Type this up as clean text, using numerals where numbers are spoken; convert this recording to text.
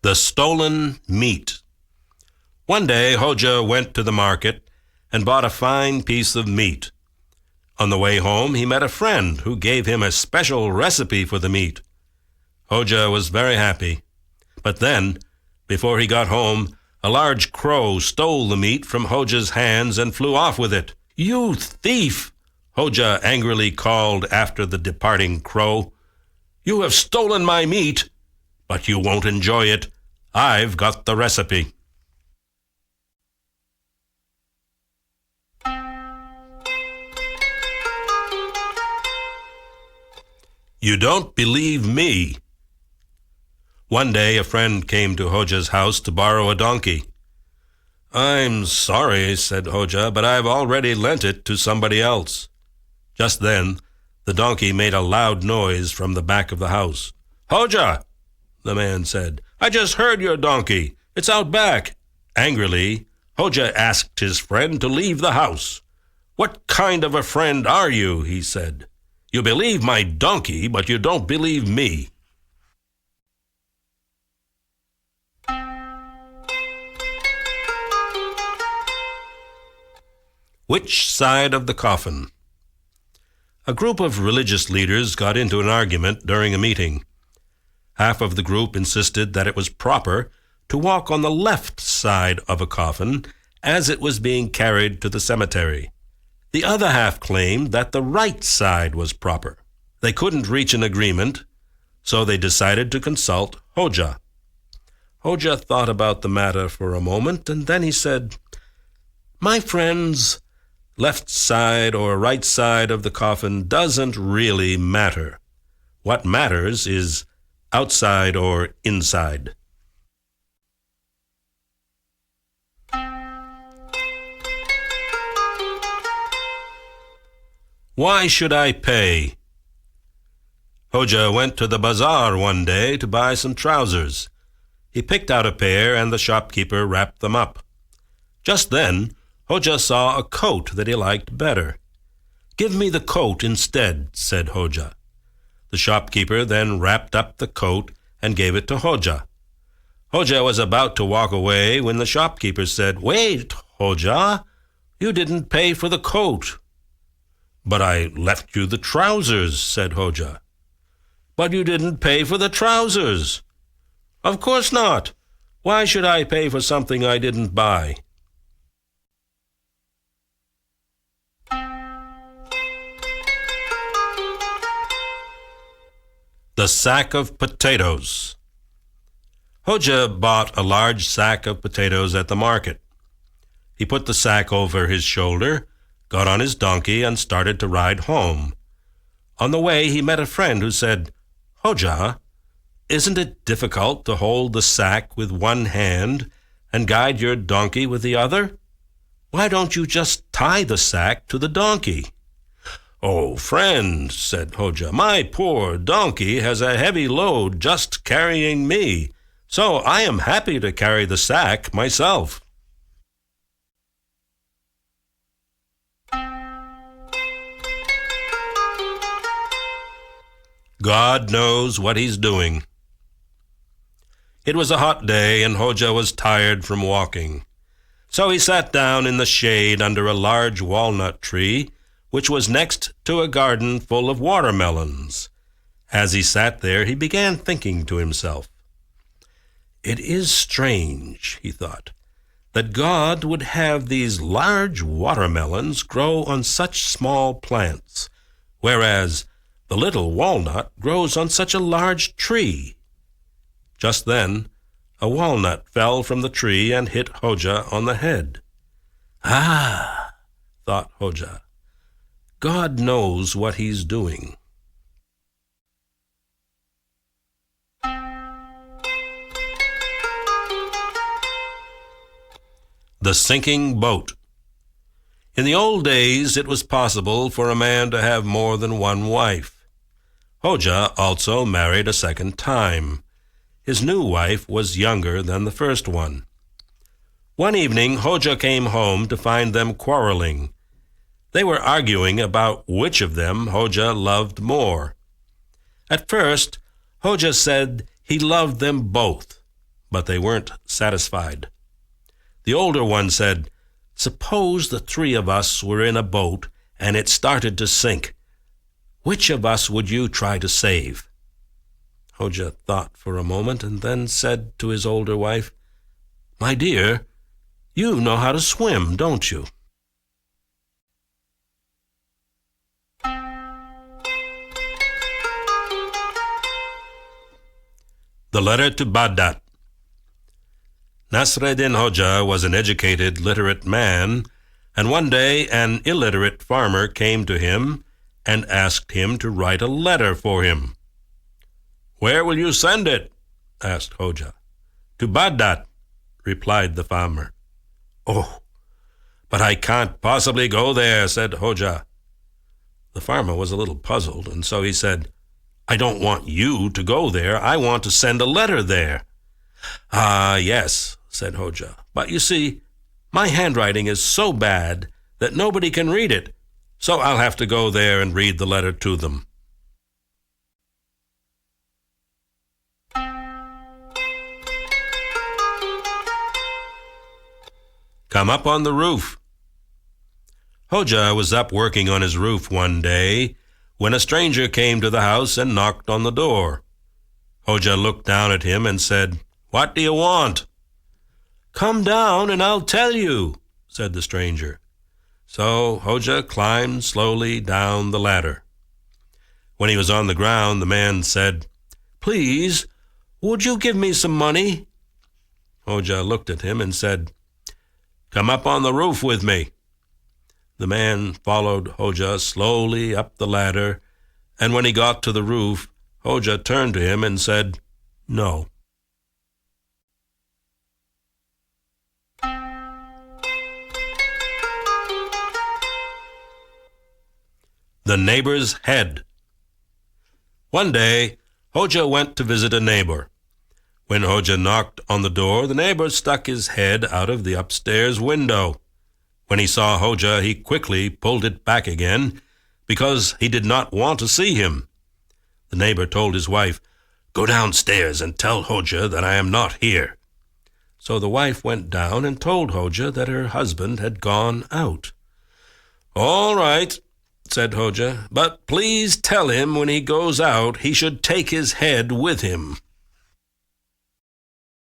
The Stolen Meat. One day, Hodja went to the market and bought a fine piece of meat. On the way home, he met a friend who gave him a special recipe for the meat. Hodja was very happy. But then, before he got home, a large crow stole the meat from Hodja's hands and flew off with it. "You thief!" Hodja angrily called after the departing crow. "You have stolen my meat, but you won't enjoy it. I've got the recipe." You don't believe me. One day a friend came to Hodja's house to borrow a donkey. "I'm sorry," said Hodja, "but I've already lent it to somebody else." Just then the donkey made a loud noise from the back of the house. "Hodja," the man said, "I just heard your donkey. It's out back." Angrily, Hodja asked his friend to leave the house. "What kind of a friend are you?" he said. "You believe my donkey, but you don't believe me." Which side of the coffin? A group of religious leaders got into an argument during a meeting. Half of the group insisted that it was proper to walk on the left side of a coffin as it was being carried to the cemetery. The other half claimed that the right side was proper. They couldn't reach an agreement, so they decided to consult Hodja. Hodja thought about the matter for a moment, and then he said, "My friends, left side or right side of the coffin doesn't really matter. What matters is outside or inside." Why should I pay? Hodja went to the bazaar one day to buy some trousers. He picked out a pair and the shopkeeper wrapped them up. Just then, Hodja saw a coat that he liked better. "Give me the coat instead," said Hodja. The shopkeeper then wrapped up the coat and gave it to Hodja. Hodja was about to walk away when the shopkeeper said, "Wait, Hodja, you didn't pay for the coat." "But I left you the trousers," said Hodja. "But you didn't pay for the trousers." "Of course not. Why should I pay for something I didn't buy?" The Sack of Potatoes. Hodja bought a large sack of potatoes at the market. He put the sack over his shoulder, got on his donkey, and started to ride home. On the way, he met a friend who said, "Hodja, isn't it difficult to hold the sack with one hand and guide your donkey with the other? Why don't you just tie the sack to the donkey?" "Oh, friend," said Hodja, "my poor donkey has a heavy load just carrying me, so I am happy to carry the sack myself." God knows what he's doing. It was a hot day, and Hodja was tired from walking. So he sat down in the shade under a large walnut tree, which was next to a garden full of watermelons. As he sat there, he began thinking to himself. "It is strange," he thought, "that God would have these large watermelons grow on such small plants, whereas the little walnut grows on such a large tree." Just then, a walnut fell from the tree and hit Hodja on the head. "Ah," thought Hodja, "God knows what he's doing." The Sinking Boat. In the old days, it was possible for a man to have more than one wife. Hodja also married a second time. His new wife was younger than the first one. One evening, Hodja came home to find them quarreling. They were arguing about which of them Hodja loved more. At first, Hodja said he loved them both, but they weren't satisfied. The older one said, "Suppose the three of us were in a boat and it started to sink. Which of us would you try to save?" Hodja thought for a moment and then said to his older wife, "My dear, you know how to swim, don't you?" The letter to Baghdad. Nasreddin Hodja was an educated, literate man, and one day an illiterate farmer came to him and asked him to write a letter for him. "Where will you send it?" asked Hodja. "To Baghdad," replied the farmer. "Oh, but I can't possibly go there," said Hodja. The farmer was a little puzzled, and so he said, "I don't want you to go there. I want to send a letter there." "Ah, yes," said Hodja, "but you see, my handwriting is so bad that nobody can read it, so I'll have to go there and read the letter to them." Come up on the roof. Hodja was up working on his roof one day when a stranger came to the house and knocked on the door. Hodja looked down at him and said, "What do you want?" "Come down and I'll tell you," said the stranger. So Hodja climbed slowly down the ladder. When he was on the ground, the man said, "Please, would you give me some money?" Hodja looked at him and said, "Come up on the roof with me." The man followed Hodja slowly up the ladder, and when he got to the roof, Hodja turned to him and said, "No." The neighbor's head. One day, Hodja went to visit a neighbor. When Hodja knocked on the door, the neighbor stuck his head out of the upstairs window. When he saw Hodja, he quickly pulled it back again, because he did not want to see him. The neighbor told his wife, "Go downstairs and tell Hodja that I am not here." So the wife went down and told Hodja that her husband had gone out. "All right," said Hodja, "but please tell him when he goes out he should take his head with him."